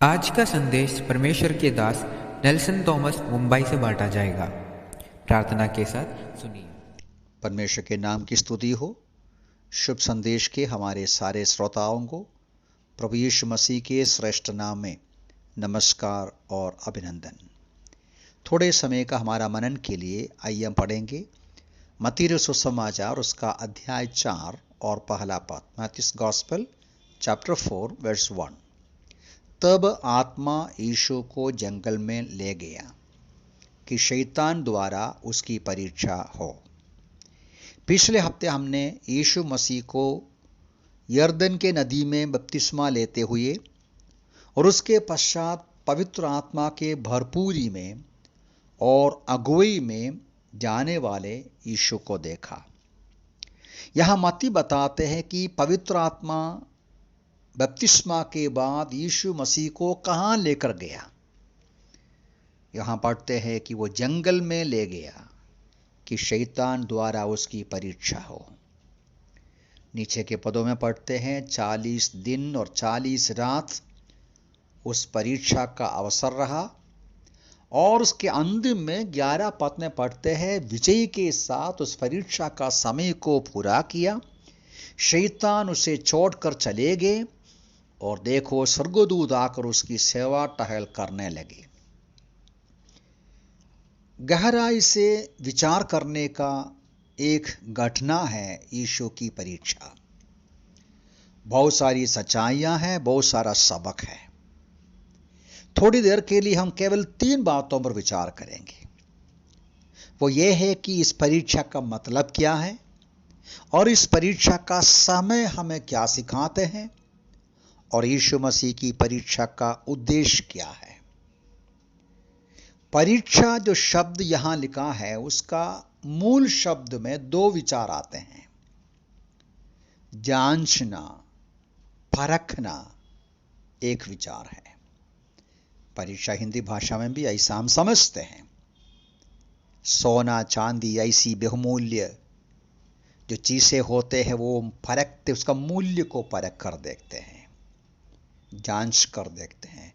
आज का संदेश परमेश्वर के दास नेल्सन थॉमस मुंबई से बांटा जाएगा। प्रार्थना के साथ सुनिए। परमेश्वर के नाम की स्तुति हो। शुभ संदेश के हमारे सारे श्रोताओं को प्रभु यीशु मसीह के श्रेष्ठ नाम में नमस्कार और अभिनंदन। थोड़े समय का हमारा मनन के लिए आइए हम पढ़ेंगे मत्ती सुसमाचार उसका अध्याय 4 और पहला पद। Matthews gospel chapter 4 verse 1। तब आत्मा यीशु को जंगल में ले गया कि शैतान द्वारा उसकी परीक्षा हो। पिछले हफ्ते हमने यीशु मसीह को यर्दन के नदी में बपतिस्मा लेते हुए और उसके पश्चात पवित्र आत्मा के भरपूरी में और अगुवाई में जाने वाले यीशु को देखा। यहाँ मत्ती बताते हैं कि पवित्र आत्मा बपतिस्मा के बाद यीशु मसीह को कहाँ लेकर गया। यहाँ पढ़ते हैं कि वो जंगल में ले गया कि शैतान द्वारा उसकी परीक्षा हो। नीचे के पदों में पढ़ते हैं 40 दिन और 40 रात उस परीक्षा का अवसर रहा और उसके अंतिम में 11 पद में पढ़ते हैं विजय के साथ उस परीक्षा का समय को पूरा किया। शैतान उसे छोड़कर चले गए और देखो स्वर्गदूत आकर उसकी सेवा टहल करने लगे। गहराई से विचार करने का एक घटना है यीशु की परीक्षा। बहुत सारी सच्चाइयां हैं, बहुत सारा सबक है। थोड़ी देर के लिए हम केवल 3 बातों पर विचार करेंगे। वो ये है कि इस परीक्षा का मतलब क्या है और इस परीक्षा का समय हमें क्या सिखाते हैं और यीशु मसीह की परीक्षा का उद्देश्य क्या है। परीक्षा जो शब्द यहां लिखा है उसका मूल शब्द में 2 विचार आते हैं। जांचना, परखना एक विचार है। परीक्षा हिंदी भाषा में भी ऐसा हम समझते हैं। सोना चांदी ऐसी बहुमूल्य जो चीजें होते हैं वो परखते, उसका मूल्य को परख कर देखते हैं, जांच कर देखते हैं।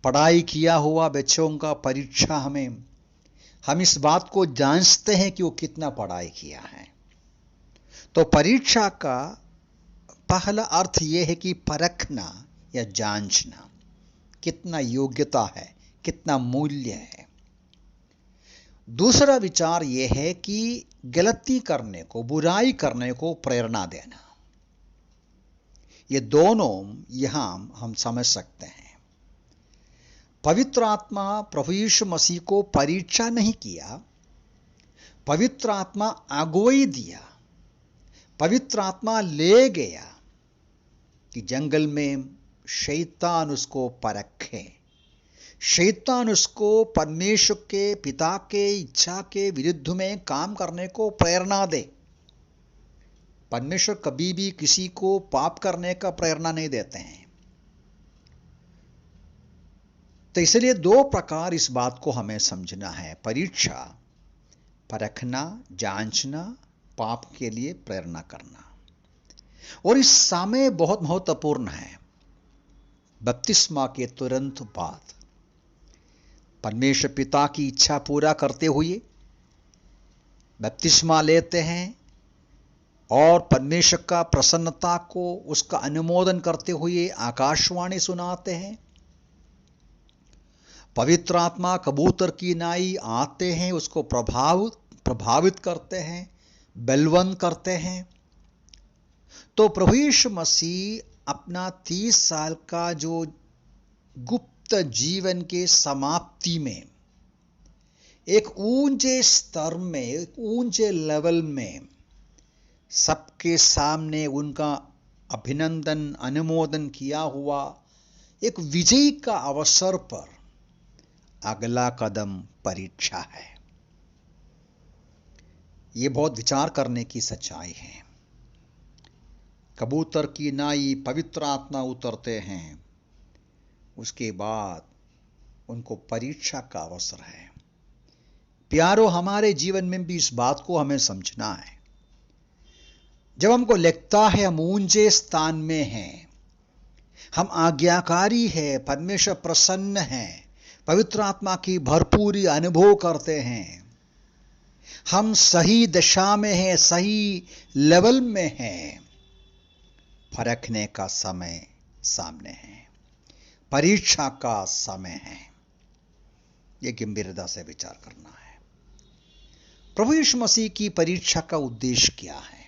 पढ़ाई किया हुआ बच्चों का परीक्षा हम इस बात को जांचते हैं कि वो कितना पढ़ाई किया है। तो परीक्षा का पहला अर्थ यह है कि परखना या जांचना, कितना योग्यता है, कितना मूल्य है। दूसरा विचार यह है कि गलती करने को, बुराई करने को प्रेरणा देना। ये दोनों यहां हम समझ सकते हैं। पवित्र आत्मा प्रभु यीशु मसीह को परीक्षा नहीं किया, पवित्र आत्मा अगुवाई दिया। पवित्र आत्मा ले गया कि जंगल में शैतान उसको परखे, शैतान उसको परमेश्वर के पिता के इच्छा के विरुद्ध में काम करने को प्रेरणा दे। परमेश्वर कभी भी किसी को पाप करने का प्रेरणा नहीं देते हैं। तो इसलिए 2 प्रकार इस बात को हमें समझना है। परीक्षा, परखना, जांचना, पाप के लिए प्रेरणा करना। और इस समय बहुत महत्वपूर्ण है। बपतिस्मा के तुरंत बाद परमेश्वर पिता की इच्छा पूरा करते हुए बपतिस्मा लेते हैं और परमेश्वर का प्रसन्नता को, उसका अनुमोदन करते हुए आकाशवाणी सुनाते हैं। पवित्र आत्मा कबूतर की नाई आते हैं, उसको प्रभावित करते हैं, बलवंत करते हैं। तो प्रभु यीशु मसीह अपना 30 साल का जो गुप्त जीवन के समाप्ति में एक ऊंचे स्तर में, एक ऊंचे लेवल में सबके सामने उनका अभिनंदन, अनुमोदन किया हुआ एक विजय का अवसर पर अगला कदम परीक्षा है। यह बहुत विचार करने की सच्चाई है। कबूतर की नाई पवित्र आत्मा उतरते हैं, उसके बाद उनको परीक्षा का अवसर है। प्यारो, हमारे जीवन में भी इस बात को हमें समझना है। जब हमको लगता है हम ऊंचे स्थान में हैं, हम आज्ञाकारी है, परमेश्वर प्रसन्न है, पवित्र आत्मा की भरपूरी अनुभव करते हैं, हम सही दशा में हैं, सही लेवल में हैं। परखने का समय सामने है, परीक्षा का समय है। यह गंभीरता से विचार करना है। प्रभु यीशु मसीह की परीक्षा का उद्देश्य क्या है?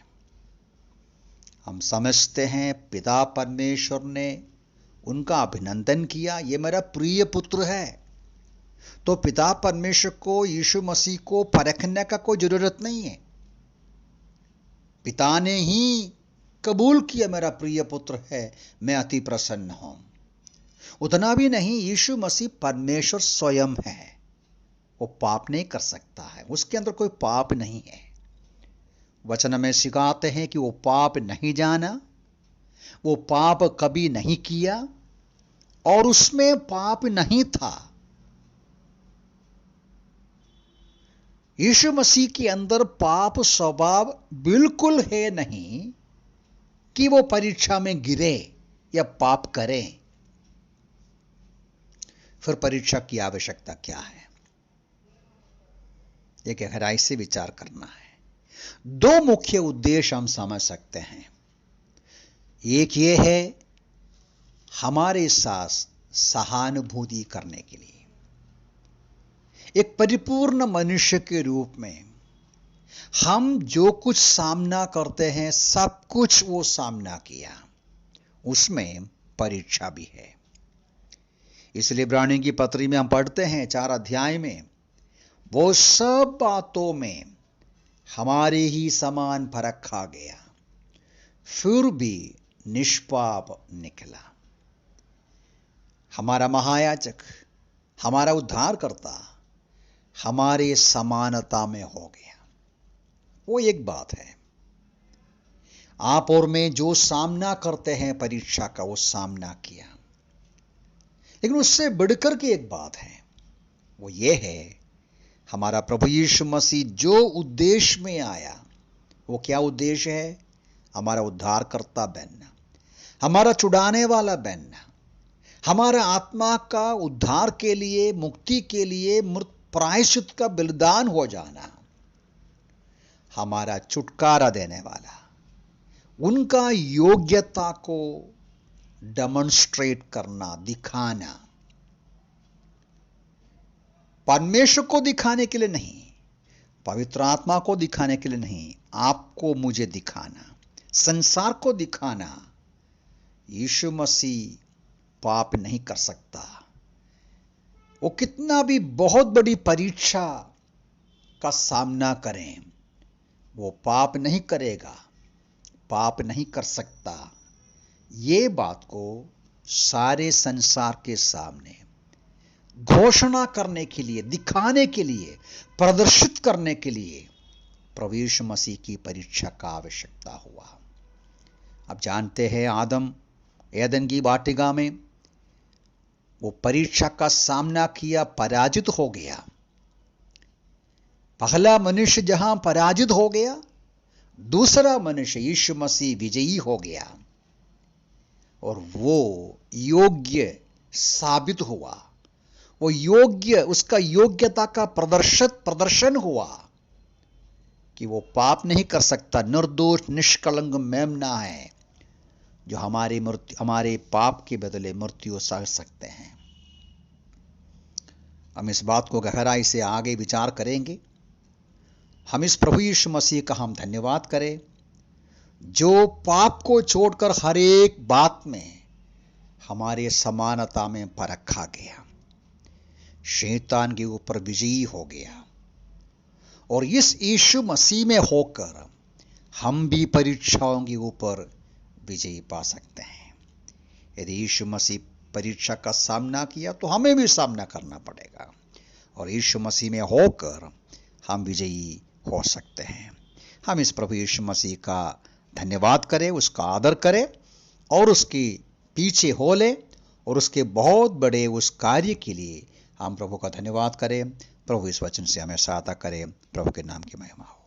हम समझते हैं पिता परमेश्वर ने उनका अभिनंदन किया, ये मेरा प्रिय पुत्र है। तो पिता परमेश्वर को यीशु मसीह को परखने का कोई जरूरत नहीं है। पिता ने ही कबूल किया, मेरा प्रिय पुत्र है, मैं अति प्रसन्न हूं। उतना भी नहीं, यीशु मसीह परमेश्वर स्वयं है, वो पाप नहीं कर सकता है, उसके अंदर कोई पाप नहीं है। वचन में सिखाते हैं कि वो पाप नहीं जाना, वो पाप कभी नहीं किया और उसमें पाप नहीं था। यीशु मसीह के अंदर पाप स्वभाव बिल्कुल है नहीं कि वो परीक्षा में गिरे या पाप करे। फिर परीक्षा की आवश्यकता क्या है? एक गहराई से विचार करना है। दो मुख्य उद्देश्य हम समझ सकते हैं। एक ये है हमारे साथ सहानुभूति करने के लिए। एक परिपूर्ण मनुष्य के रूप में हम जो कुछ सामना करते हैं, सब कुछ वो सामना किया, उसमें परीक्षा भी है। इसलिए इब्रानियों की पत्री में हम पढ़ते हैं 4 अध्याय में, वो सब बातों में हमारे ही समान परखा गया, फिर भी निष्पाप निकला। हमारा महायाजक, हमारा उद्धारकर्ता हमारे समानता में हो गया। वो एक बात है। आप और मैं जो सामना करते हैं परीक्षा का, वो सामना किया। लेकिन उससे बढ़कर के एक बात है, वो ये है हमारा प्रभु यीशु मसीह जो उद्देश्य में आया, वो क्या उद्देश्य है? हमारा उद्धारकर्ता बनना, हमारा छुड़ाने वाला बनना, हमारा आत्मा का उद्धार के लिए, मुक्ति के लिए मृत प्रायश्चित का बलिदान हो जाना, हमारा छुटकारा देने वाला, उनका योग्यता को डेमोन्स्ट्रेट करना, दिखाना। परमेश्वर को दिखाने के लिए नहीं, पवित्र आत्मा को दिखाने के लिए नहीं, आपको मुझे दिखाना, संसार को दिखाना। यीशु मसीह पाप नहीं कर सकता। वो कितना भी बहुत बड़ी परीक्षा का सामना करें, वो पाप नहीं करेगा, पाप नहीं कर सकता। ये बात को सारे संसार के सामने घोषणा करने के लिए, दिखाने के लिए, प्रदर्शित करने के लिए प्रभु यीशु मसीह की परीक्षा का आवश्यकता हुआ। अब जानते हैं आदम एदन की वाटिका में वो परीक्षा का सामना किया, पराजित हो गया। पहला मनुष्य जहां पराजित हो गया, दूसरा मनुष्य यीशु मसीह विजयी हो गया और वो योग्य साबित हुआ। वो योग्य, उसका योग्यता का प्रदर्शन हुआ कि वो पाप नहीं कर सकता, निर्दोष निष्कलंक मेमना है जो हमारे पाप के बदले मृत्यु सह सकते हैं। हम इस बात को गहराई से आगे विचार करेंगे। हम इस प्रभु यीशु मसीह का हम धन्यवाद करें जो पाप को छोड़कर हर एक बात में हमारे समानता में परखा गया, शैतान के ऊपर विजयी हो गया। और इस यीशु मसीह में होकर हम भी परीक्षाओं के ऊपर विजयी पा सकते हैं। यदि यीशु मसीह परीक्षा का सामना किया तो हमें भी सामना करना पड़ेगा और यीशु मसीह में होकर हम विजयी हो सकते हैं। हम इस प्रभु यीशु मसीह का धन्यवाद करें, उसका आदर करें और उसके पीछे हो लें और उसके बहुत बड़े उस कार्य के लिए हम प्रभु का धन्यवाद करें। प्रभु इस वचन से हमें सहायता करें। प्रभु के नाम की महिमा हो।